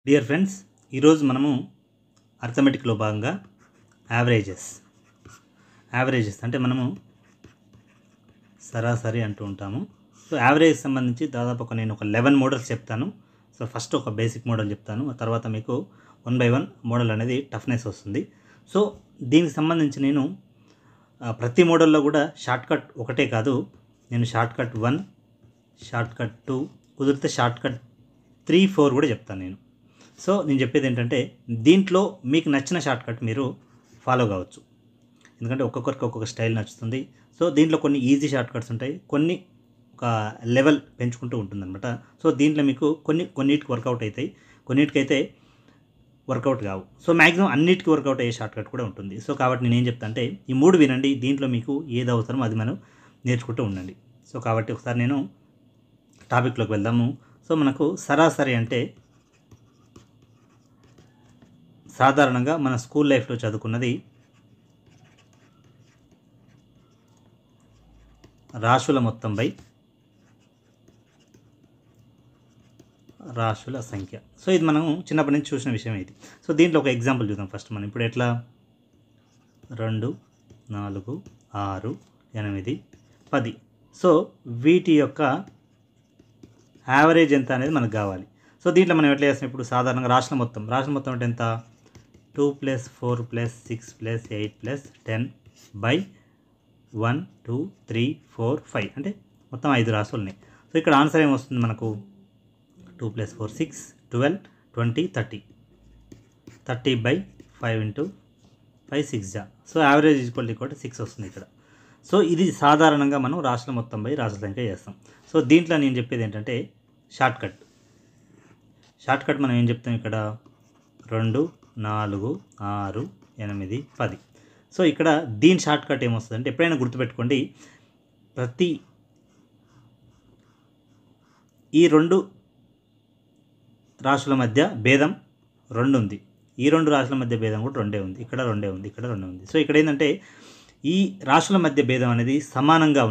Dear friends, ఈరోజు మనము అర్థమెటిక్లో భాగంగా యావరేజెస్ అంటే మనము సరాసరి అంటూ ఉంటాము. సో యావరేజ్ సంబంధించి దాదాపు నేను ఒక 11 మోడల్స్ చెప్తాను. సో ఫస్ట్ ఒక బేసిక్ మోడల్ చెప్తాను, ఆ తర్వాత మీకు 1 by 1 మోడల్ అనేది టఫ్నెస్ వస్తుంది. సో దీనికి సంబంధించి నేను ప్రతి మోడల్లో కూడా షార్ట్కట్ ఒకటే కాదు, నేను షార్ట్కట్ 1, షార్ట్కట్ 2, కుదిరితే షార్ట్కట్ 3, 4 కూడా చెప్తాను నేను. సో నేను చెప్పేది ఏంటంటే దీంట్లో మీకు నచ్చిన షార్ట్కట్ మీరు ఫాలో కావచ్చు, ఎందుకంటే ఒక్కొక్కరికి ఒక్కొక్క స్టైల్ నచ్చుతుంది. సో దీంట్లో కొన్ని ఈజీ షార్ట్కట్స్ ఉంటాయి, కొన్ని ఒక లెవెల్ పెంచుకుంటూ ఉంటుందన్నమాట. సో దీంట్లో మీకు కొన్నిటికి వర్కౌట్ అవుతాయి, కొన్నిటికైతే వర్కౌట్ కావు. సో మ్యాక్సిమం అన్నిటికీ వర్కౌట్ అయ్యే షార్ట్కట్ కూడా ఉంటుంది. సో కాబట్టి నేను ఏం చెప్తా అంటే ఈ 3 వినండి, దీంట్లో మీకు ఏది అవసరమో అది మనం నేర్చుకుంటూ ఉండండి. సో కాబట్టి ఒకసారి నేను టాపిక్లోకి వెళ్దాము. సో మనకు సరాసరి అంటే సాధారణంగా మన స్కూల్ లైఫ్లో చదువుకున్నది రాశుల మొత్తం బై రాశుల సంఖ్య. సో ఇది మనం చిన్నప్పటి నుంచి చూసిన విషయం ఇది. సో దీంట్లో ఒక ఎగ్జాంపుల్ చూద్దాం. ఫస్ట్ మనం ఇప్పుడు ఎట్లా 2, 4, 6, 8, 10. సో వీటి యొక్క యావరేజ్ ఎంత అనేది మనకు కావాలి. సో దీంట్లో మనం ఎట్లా చేస్తాం, ఇప్పుడు సాధారణంగా రాశుల మొత్తం అంటే ఎంత, 2 + 4 + 6 + 8 + 10 by 1, 2, 3, 4, 5 అంటే మొత్తం 5 రాశులు ఉన్నాయి. సో ఇక్కడ ఆన్సర్ ఏమొస్తుంది మనకు, 2 + 4 6, 12, 20, 30 30 by 5 × 5 6 జా. సో యావరేజ్ ఈక్వల్ 6 వస్తుంది ఇక్కడ. సో ఇది సాధారణంగా మనం రాశుల మొత్తం బై రాశుల సంఖ్య చేస్తాం. సో దీంట్లో నేను చెప్పేది ఏంటంటే షార్ట్కట్ మనం ఏం చెప్తాం ఇక్కడ, 2, 4, 6, 8, 10. సో ఇక్కడ దీని షార్ట్కట్ ఏమొస్తుంది అంటే ఎప్పుడైనా గుర్తుపెట్టుకోండి, ఈ 2 రాశుల మధ్య భేదం 2 ఉంది, ఈ 2 రాశుల మధ్య భేదం కూడా 2 ఉంది, ఇక్కడ 2 ఉంది, ఇక్కడ 2 ఉంది. సో ఇక్కడ ఏంటంటే ఈ రాశుల మధ్య భేదం అనేది సమానంగా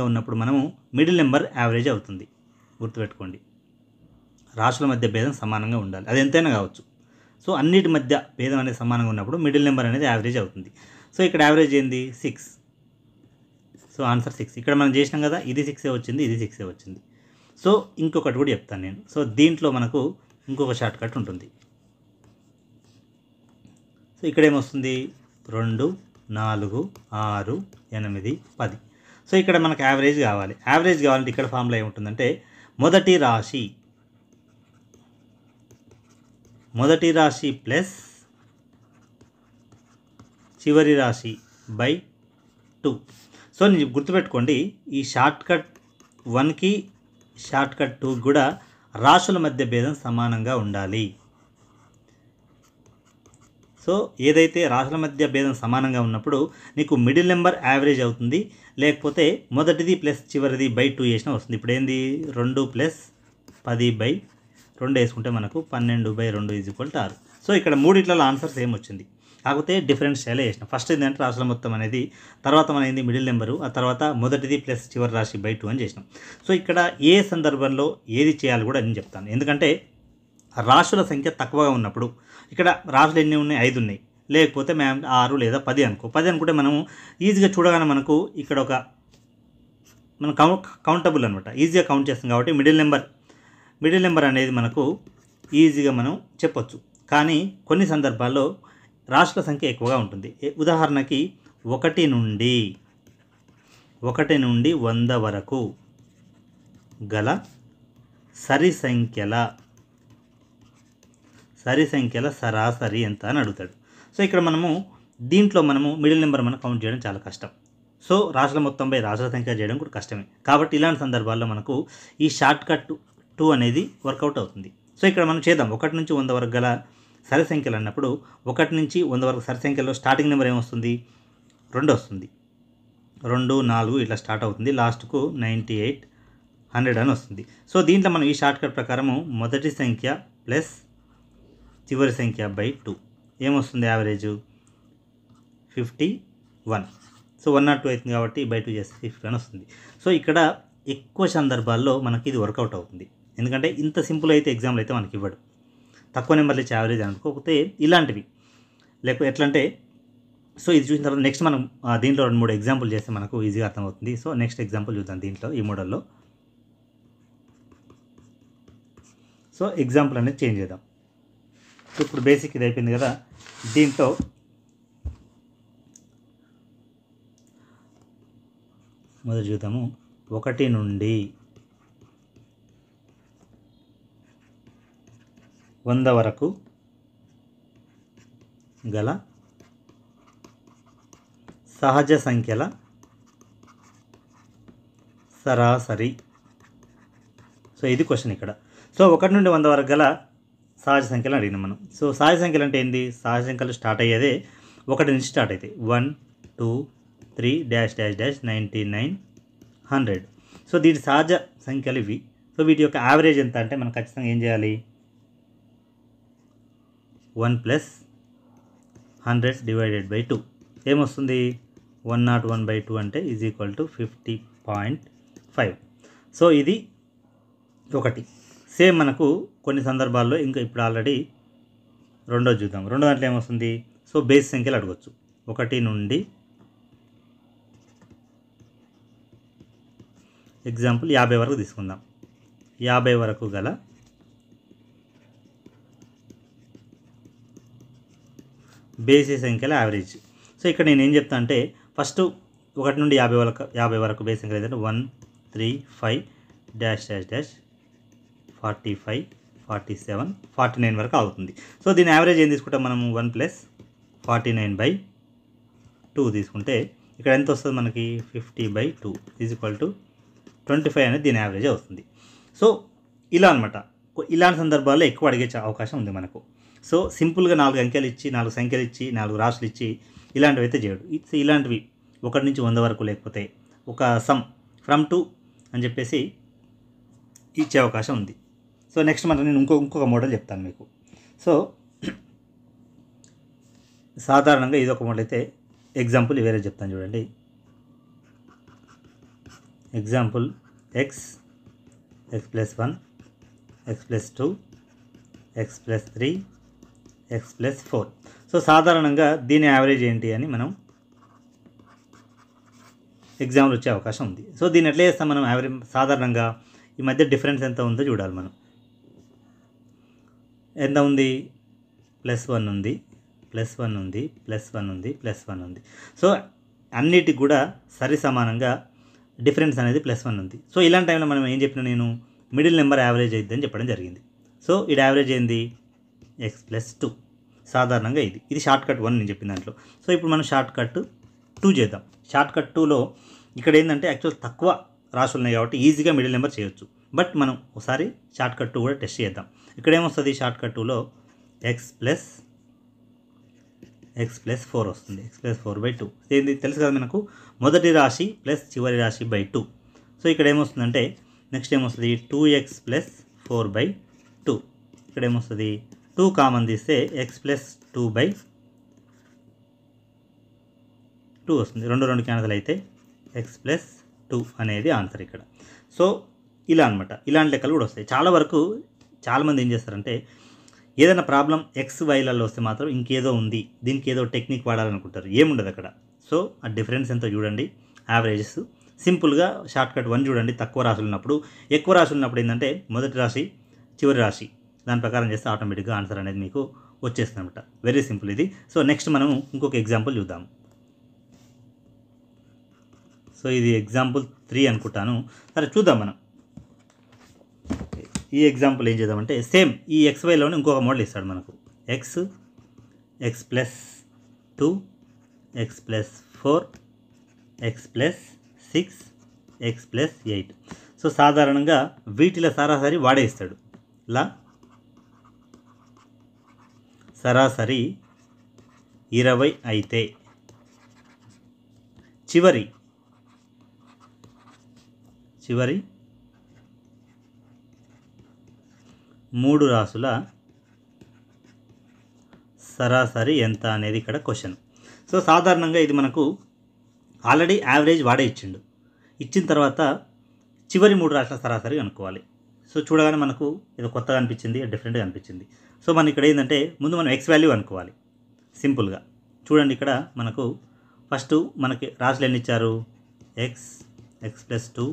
ఉన్నప్పుడు మనము మిడిల్ నెంబర్ యావరేజ్ అవుతుంది. గుర్తుపెట్టుకోండి, రాశుల మధ్య భేదం సమానంగా ఉండాలి, అది ఎంతైనా కావచ్చు. సో అన్నిటి మధ్య భేదం అనేది సమానంగా ఉన్నప్పుడు మిడిల్ నెంబర్ అనేది యావరేజ్ అవుతుంది. సో ఇక్కడ యావరేజ్ ఏంది, 6. So answer 6. ఇక్కడ మనం చేసినాం కదా, ఇది 6 వచ్చింది, ఇది 6 వచ్చింది. సో ఇంకొకటి కూడా చెప్తాను నేను. సో దీంట్లో మనకు ఇంకొక షార్ట్కట్ ఉంటుంది. సో ఇక్కడ ఏమొస్తుంది, 2, 4, 6, 8, 10. సో ఇక్కడ మనకు యావరేజ్ కావాలంటే ఇక్కడ ఫార్ములా ఏముంటుందంటే మొదటి రాశి ప్లస్ చివరి రాశి బై 2. సో నేను గుర్తుపెట్టుకోండి, ఈ షార్ట్కట్ 1కి షార్ట్కట్ 2 కూడా రాశుల మధ్య భేదం సమానంగా ఉండాలి. సో ఏదైతే రాశుల మధ్య భేదం సమానంగా ఉన్నప్పుడు నీకు మిడిల్ నెంబర్ యావరేజ్ అవుతుంది, లేకపోతే మొదటిది ప్లస్ చివరిది బై 2 చేసినా వస్తుంది. ఇప్పుడు ఏంది, 2 + 10 by 2 వేసుకుంటే మనకు 12 by 2 = 6. సో ఇక్కడ మూడిట్లలో ఆన్సర్ సేమ్ వచ్చింది, కాకపోతే డిఫరెంట్ స్టైల్ చేసిన. ఫస్ట్ ఏంటంటే రాశుల మొత్తం అనేది, తర్వాత మన ఏంది మిడిల్ నెంబరు, ఆ తర్వాత మొదటిది ప్లస్ చివరి రాశి బై 2 అని చేసినాం. సో ఇక్కడ ఏ సందర్భంలో ఏది చేయాలి కూడా నేను చెప్తాను, ఎందుకంటే రాశుల సంఖ్య తక్కువగా ఉన్నప్పుడు, ఇక్కడ రాశులు ఎన్ని ఉన్నాయి, 5 ఉన్నాయి, లేకపోతే మేము 6 లేదా 10 అనుకుంటే మనము ఈజీగా చూడగానే మనకు ఇక్కడ మనం కౌంటబుల్ అనమాట, ఈజీగా కౌంట్ చేస్తాం కాబట్టి మిడిల్ నెంబర్ అనేది మనకు ఈజీగా మనం చెప్పొచ్చు. కానీ కొన్ని సందర్భాల్లో రాశుల సంఖ్య ఎక్కువగా ఉంటుంది. ఉదాహరణకి 1 నుండి 100 వరకు గల సరి సంఖ్యల సరాసరి ఎంత అని అడుగుతాడు. సో ఇక్కడ దీంట్లో మనము మిడిల్ నెంబర్ మనం కౌంట్ చేయడం చాలా కష్టం. సో రాశుల మొత్తం బై రాశుల సంఖ్య చేయడం కూడా కష్టమే. కాబట్టి ఇలాంటి సందర్భాల్లో మనకు ఈ షార్ట్కట్ 2 అనేది వర్కౌట్ అవుతుంది. సో ఇక్కడ మనం చేద్దాం, 1 నుంచి 100 వరకు గల సరి సంఖ్యలు అన్నప్పుడు 1 నుంచి 100 వరకు సరి సంఖ్యలో స్టార్టింగ్ నెంబర్ ఏమొస్తుంది, 2 వస్తుంది. 2, 4 ఇట్లా స్టార్ట్ అవుతుంది, లాస్ట్కు 98, 100 అని వస్తుంది. సో దీంట్లో మనం ఈ షార్ట్కట్ ప్రకారము మొదటి సంఖ్య ప్లస్ చివరి సంఖ్య బై 2 ఏమొస్తుంది, యావరేజ్ 51. సో 102 అవుతుంది కాబట్టి బై 2 చేస్తే 51 వస్తుంది. సో ఇక్కడ ఎక్కువ సందర్భాల్లో మనకి ఇది వర్కౌట్ అవుతుంది. ఎందుకంటే ఇంత సింపుల్ అయితే ఎగ్జాంపుల్ అయితే మనకి ఇవ్వడు. తక్కువ నెంబర్లు ఇచ్చే యావరేజ్ అనుకోకపోతే ఇలాంటివి లేకపోతే ఎట్లా అంటే, సో ఇది చూసిన తర్వాత నెక్స్ట్ మనం దీంట్లో 2-3 ఎగ్జాంపుల్ చేస్తే మనకు ఈజీగా అర్థమవుతుంది. సో నెక్స్ట్ ఎగ్జాంపుల్ చూద్దాం దీంట్లో, ఈ మోడల్లో. సో ఎగ్జాంపుల్ అనేది చేంజ్ చేద్దాం. సో ఇప్పుడు బేసిక్ ఇది అయిపోయింది కదా, దీంట్లో మొదలు చూద్దాము. 1 నుండి 100 వరకు గల సహజ సంఖ్యల సరాసరి. సో ఇది క్వశ్చన్ ఇక్కడ. సో 1 నుండి 100 వరకు గల సహజ సంఖ్యలు అడిగినాం మనం. సో సహజ సంఖ్యలు అంటే ఏంది? సహజ సంఖ్యలు స్టార్ట్ అయ్యేదే 1 నుంచి స్టార్ట్ అవుతాయి. 1 2 3 డాష్ డాష్ డాష్ 99 100. సో దీని సహజ సంఖ్యలు ఇవి. సో వీటి యొక్క యావరేజ్ ఎంత అంటే మనం ఖచ్చితంగా ఏం చేయాలి? 1 + 100 / 2 ఏమొస్తుంది? 101/2 అంటే ఈజ్ ఈక్వల్ టు 50.5. సో ఇది ఒకటి. సేమ్ మనకు కొన్ని సందర్భాల్లో ఇంకా ఇప్పుడు ఆల్రెడీ రెండోది చూద్దాం. రెండో దాంట్లో ఏమొస్తుంది? సో బేస్ సంఖ్యలు అడగవచ్చు. 1 నుండి ఎగ్జాంపుల్ 50 వరకు తీసుకుందాం. 50 వరకు గల బేసి సంఖ్యల యావరేజ్. సో ఇక్కడ నేను ఏం చెప్తా అంటే, ఫస్ట్ 1 నుండి 50 వరకు బేస్ సంఖ్యలు ఏంటంటే 1 3 5 డాష్ డాష్ డాష్ 45 47 49 వరకు అవుతుంది. సో దీని యావరేజ్ ఏం తీసుకుంటాం మనము? 1 + 49/2 తీసుకుంటే ఇక్కడ ఎంత వస్తుంది మనకి? 50/2 ఈజ్ ఈక్వల్ టు 25 అనేది దీని యావరేజ్ వస్తుంది. సో ఇలా అనమాట. ఇలాంటి సందర్భాల్లో ఎక్కువ అడిగే అవకాశం ఉంది మనకు. సో సింపుల్గా 4 అంకెలు ఇచ్చి 4 సంఖ్యలు ఇచ్చి 4 రాశులు ఇచ్చి ఇలాంటివి అయితే చేయడు. ఇలాంటివి 1 నుంచి 100 వరకు లేకపోతే ఒక సమ్ ఫ్రమ్ 2 అని చెప్పేసి ఇచ్చే అవకాశం ఉంది. సో నెక్స్ట్ నేను ఇంకొక మోడల్ చెప్తాను మీకు. సో సాధారణంగా ఇది ఒక మోడల్ అయితే, ఎగ్జాంపుల్ వేరే చెప్తాను చూడండి. Example x + 1 x + 2 x + 3 x + 4. So సాధారణంగా దీని యావరేజ్ ఏంటి అని మనం ఎగ్జాంపుల్ వచ్చే అవకాశం ఉంది. సో దీన్ని ఎట్లా చేస్తాం మనం? యావరేజ్ సాధారణంగా ఈ మధ్య డిఫరెన్స్ ఎంత ఉందో చూడాలి మనం. ఎంత ఉంది? +1 ఉంది, +1 ఉంది, +1 ఉంది, +1 ఉంది. సో అన్నిటికి కూడా సరి సమానంగా డిఫరెన్స్ అనేది +1 ఉంది. సో ఇలాంటి టైంలో మనం ఏం చెప్పినా, నేను మిడిల్ నెంబర్ యావరేజ్ అవుతుంది అని చెప్పడం జరిగింది. సో ఇది యావరేజ్ ఏంది? x + 2. సాధారణంగా ఇది షార్ట్కట్ 1 నేను చెప్పిన దాంట్లో. సో ఇప్పుడు మనం షార్ట్కట్ 2 చేద్దాం. షార్ట్కట్ 2లో ఇక్కడ ఏంటంటే యాక్చువల్ తక్కువ రాశులు ఉన్నాయి కాబట్టి ఈజీగా మిడిల్ నెంబర్ చేయొచ్చు. బట్ మనం ఒకసారి షార్ట్కట్ 2 కూడా టెస్ట్ చేద్దాం. ఇక్కడ ఏమొస్తుంది? షార్ట్కట్ 2లో x + 4 వస్తుంది. x + 4/2 ఏంది తెలుసు కదా మనకు? మొదటి రాశి ప్లస్ చివరి రాశి /2. సో ఇక్కడ ఏమొస్తుందంటే నెక్స్ట్ ఏమొస్తుంది? 2x + 4/2. ఇక్కడ ఏమొస్తుంది? 2 కామన్ తీస్తే x + 2/2 వస్తుంది. 2 క్యాన్సల్ అయితే x + 2 అనేది ఆన్సర్ ఇక్కడ. సో ఇలా అనమాట. ఇలాంటి లెక్కలు కూడా వస్తాయి. చాలామంది ఏం చేస్తారంటే, ఏదైనా ప్రాబ్లం XYలలో వస్తే మాత్రం ఇంకేదో ఉంది, దీనికి ఏదో టెక్నిక్ వాడాలనుకుంటారు. ఏముండదు అక్కడ. సో ఆ డిఫరెన్స్ ఎంతో చూడండి, యావరేజెస్ సింపుల్గా షార్ట్కట్ 1 చూడండి. తక్కువ రాశులు ఉన్నప్పుడు, ఎక్కువ రాశులు ఉన్నప్పుడు ఏంటంటే మొదటి రాశి చివరి రాశి దాని ప్రకారం చేస్తే ఆటోమేటిక్గా ఆన్సర్ అనేది మీకు వచ్చేస్తుంది అనమాట. వెరీ సింపుల్ ఇది. సో నెక్స్ట్ మనం ఇంకొక ఎగ్జాంపుల్ చూద్దాం. సో ఇది ఎగ్జాంపుల్ 3 అనుకుంటాను. సరే చూద్దాం మనం. ఈ ఎగ్జాంపుల్ ఏం చేద్దామంటే, సేమ్ ఈ XYలోనే ఇంకొక మోడల్ ఇస్తాడు మనకు. x + 2 x + 4 x + 6 x + 8. So సాధారణంగా వీటిలో సరాసరి వాడే ఇస్తాడు. ఇలా సరాసరి 20 అయితే చివరి 3 రాసుల సరాసరి ఎంత అనేది ఇక్కడ క్వశ్చన్. సో సాధారణంగా ఇది మనకు ఆల్రెడీ యావరేజ్ వాడే ఇచ్చిండు. ఇచ్చిన తర్వాత చివరి 3 రాసుల సరాసరి కనుక్కోవాలి. సో చూడగానే మనకు ఏదో కొత్తగా అనిపించింది, డిఫరెంట్గా అనిపించింది. సో మనం ఇక్కడ ఏంటంటే ముందు మనం ఎక్స్ వాల్యూ అనుకోవాలి సింపుల్గా. చూడండి ఇక్కడ మనకు ఫస్ట్ మనకి రాశులు ఎన్ని ఇచ్చారు, X, X plus 2,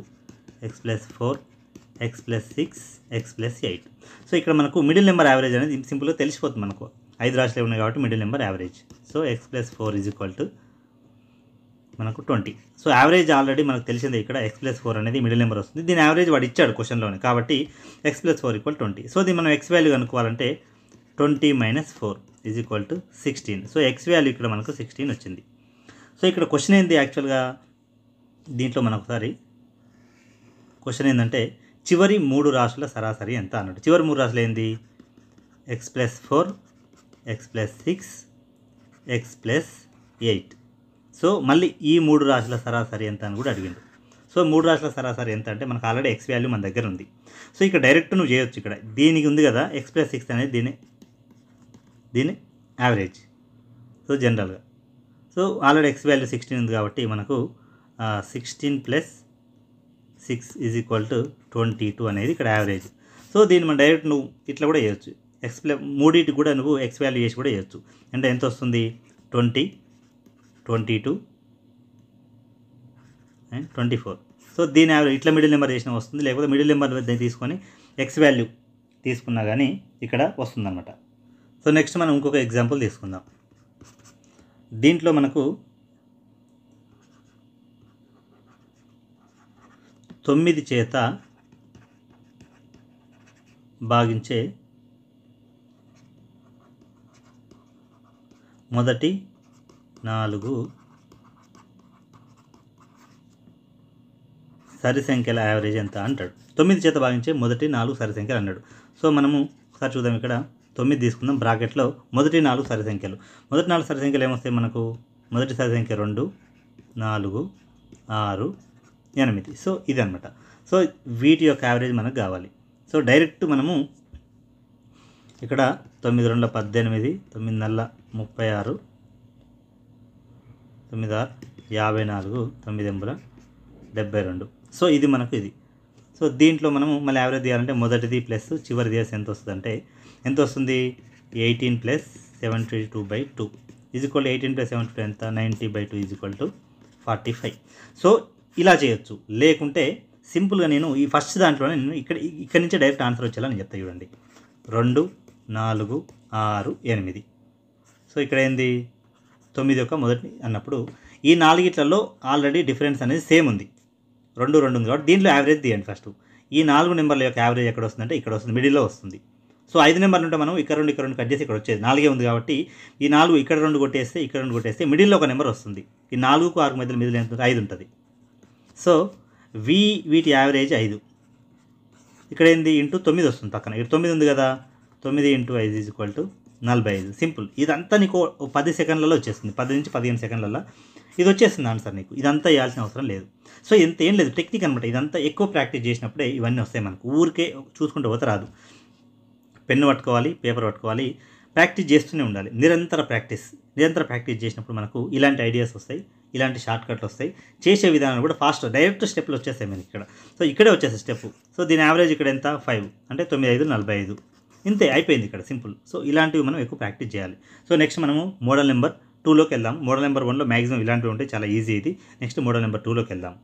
X plus 4, X plus 6, X plus 8. So ఇక్కడ మనకు మిడిల్ నెంబర్ యావరేజ్ అనేది సింపుల్గా తెలిసిపోతుంది. మనకు 5 రాశులు ఉన్నాయి కాబట్టి middle number average. So X plus 4 is equal to మనకు 20. సో యావరేజ్ ఆల్రెడీ మనకు తెలిసిందే, ఇక్కడ ఎక్స్ ప్లస్ 4 అనేది మిడిల్ నెంబర్ వస్తుంది. దీని యావరేజ్ వాడు ఇచ్చాడు క్వశ్చన్లోనే, కాబట్టి ఎక్స్ ప్లస్ 4 ఈక్వల్ 20. సో దీన్ని మనం ఎక్స్ వాల్యూ అనుకోవాలంటే 20 minus 4 is equal to 16. So X value ఇక్కడ మనకు 16 వచ్చింది. సో ఇక్కడ క్వశ్చన్ ఏంది యాక్చువల్గా, దీంట్లో మనకు ఒకసారి క్వశ్చన్ ఏంటంటే చివరి 3 రాశుల సరాసరి ఎంత అన్నట్టు. చివరి 3 రాశులు ఏంది, X plus 4, X plus 6, X plus 8. So మళ్ళీ ఈ 3 రాశుల సరాసరి ఎంత అని కూడా అడిగిండు. సో 3 రాశుల సరాసరి ఎంత అంటే మనకు ఆల్రెడీ ఎక్స్ వాల్యూ మన దగ్గర ఉంది. సో ఇక్కడ డైరెక్ట్ నువ్వు చేయొచ్చు. ఇక్కడ దీనికి ఉంది కదా ఎక్స్ ప్లస్ 6 అనేది దీని యావరేజ్. సో జనరల్గా సో ఆల్రెడీ ఎక్స్ వాల్యూ 16 ఉంది కాబట్టి మనకు 16 ప్లస్ 6 ఈజ్ ఈక్వల్ టు 22 అనేది ఇక్కడ యావరేజ్. సో దీన్ని మనం డైరెక్ట్ నువ్వు ఇట్లా కూడా చేయొచ్చు. ఎక్స్ ప్లస్ 3 కూడా నువ్వు ఎక్స్ వాల్యూ చేసి కూడా చేయొచ్చు. అంటే ఎంత వస్తుంది, 20, 22 అండ్ 24. సో దీని యావరేజ్ ఇట్లా మిడిల్ నెంబర్ చేసినా వస్తుంది, లేకపోతే మిడిల్ నెంబర్ తీసుకొని ఎక్స్ వాల్యూ తీసుకున్నా కానీ ఇక్కడ వస్తుందన్నమాట. సో నెక్స్ట్ మనం ఇంకొక ఎగ్జాంపుల్ తీసుకుందాం. దీంట్లో మనకు 9 చేత భాగించే మొదటి 4 సరి సంఖ్యల యావరేజ్ ఎంత అంటాడు. 9 చేత భాగించే మొదటి 4 సరి సంఖ్యలు అన్నాడు. సో మనము ఒకసారి చూద్దాం. ఇక్కడ 9 తీసుకుందాం, బ్రాకెట్లో మొదటి 4 సరి సంఖ్యలు. మొదటి 4 సరి సంఖ్యలు ఏమొస్తాయి మనకు, మొదటి సరి సంఖ్య 2, 4, 6, 8. సో ఇది అనమాట. సో వీటి యొక్క యావరేజ్ మనకు కావాలి. సో డైరెక్ట్ మనము ఇక్కడ 9 2 18, 9 4 36, 9 6 54, 9 8 72. సో ఇది మనకు ఇది. సో దీంట్లో మనము మళ్ళీ యావరేజ్ తీయాలంటే మొదటిది ప్లస్ చివరిది వేసి ఎంత వస్తుంది అంటే ఎంత వస్తుంది, 18 ప్లస్ 72/2 ఈజ్ ఈక్వల్ 18 ప్లస్ 72 ఎంత, 90/2 ఈజ్ ఈక్వల్ టు 45. సో ఇలా చేయొచ్చు. లేకుంటే సింపుల్గా నేను ఈ ఫస్ట్ దాంట్లోనే నేను ఇక్కడ నుంచే డైరెక్ట్ ఆన్సర్ వచ్చేలా నేను చెప్తా చూడండి. 2, 4, 6, 8. సో ఇక్కడ ఏంది 9 యొక్క మొదటి అన్నప్పుడు ఈ 4 ఆల్రెడీ డిఫరెన్స్ అనేది సేమ్ ఉంది, 2 2 ఉంది కాబట్టి దీంట్లో యావరేజ్ తీయండి ఫస్ట్. ఈ 4 నెంబర్ల యొక్క యావరేజ్ ఎక్కడ వస్తుందంటే ఇక్కడ వస్తుంది, మిడిల్లో వస్తుంది. సో 5 నెంబర్లు ఉంటే మనం ఇక్కడ 2 కట్ చేసి ఇక్కడ వచ్చేది 4 ఉంది కాబట్టి ఈ 4 ఇక్కడ 2 కొట్టేస్తే ఇక్కడ 2 కొట్టేస్తే మిడిల్లో ఒక నెంబర్ వస్తుంది. ఈ 4కు 6 మధ్యలో మిడిల్ ఎంత, 5 ఉంటుంది. సో వీటి యావరేజ్ 5. ఇక్కడ ఏంది ఇంటూ 9 వస్తుంది పక్కన, ఇక్కడ 9 ఉంది కదా, 9 × 5 ఈజ్ ఈక్వల్ టు 45. సింపుల్. ఇదంతా నీకు 10 సెకండ్లలో వచ్చేస్తుంది, 10 నుంచి 15 సెకండ్లలో ఇది వచ్చేస్తుంది ఆన్సర్ నీకు. ఇదంతా వేయాల్సిన అవసరం లేదు. సో ఏం లేదు, టెక్నిక్ అనమాట. ఇదంతా ఎక్కువ ప్రాక్టీస్ చేసినప్పుడే ఇవన్నీ వస్తాయి మనకు. ఊరికే చూసుకుంటూ పోతే రాదు. పెన్ను పట్టుకోవాలి, పేపర్ పట్టుకోవాలి, ప్రాక్టీస్ చేస్తూనే ఉండాలి. నిరంతర ప్రాక్టీస్ చేసినప్పుడు మనకు ఇలాంటి ఐడియాస్ వస్తాయి, ఇలాంటి షార్ట్ కట్లు వస్తాయి. చేసే విధానం కూడా ఫాస్ట్ డైరెక్ట్ స్టెప్లు వచ్చేస్తాయి మనకి ఇక్కడ. సో ఇక్కడే వచ్చేస్తాయి స్టెప్. సో దీని యావరేజ్ ఇక్కడ ఎంత, 5 అంటే 9 5 45. ఇంతే అయిపోయింది ఇక్కడ, సింపుల్. సో ఇలాంటివి మనం ఎక్కువ ప్రాక్టీస్ చేయాలి. సో నెక్స్ట్ మనము మోడల్ నెంబర్ 2లోకి వెళ్దాం. మోడల్ నెంబర్ 1లో మ్యాక్సిమం ఇలాంటివి ఉంటాయి, చాలా ఈజీ ఇది. నెక్స్ట్ మోడల్ నెంబర్ 2లోకి వెళ్దాం.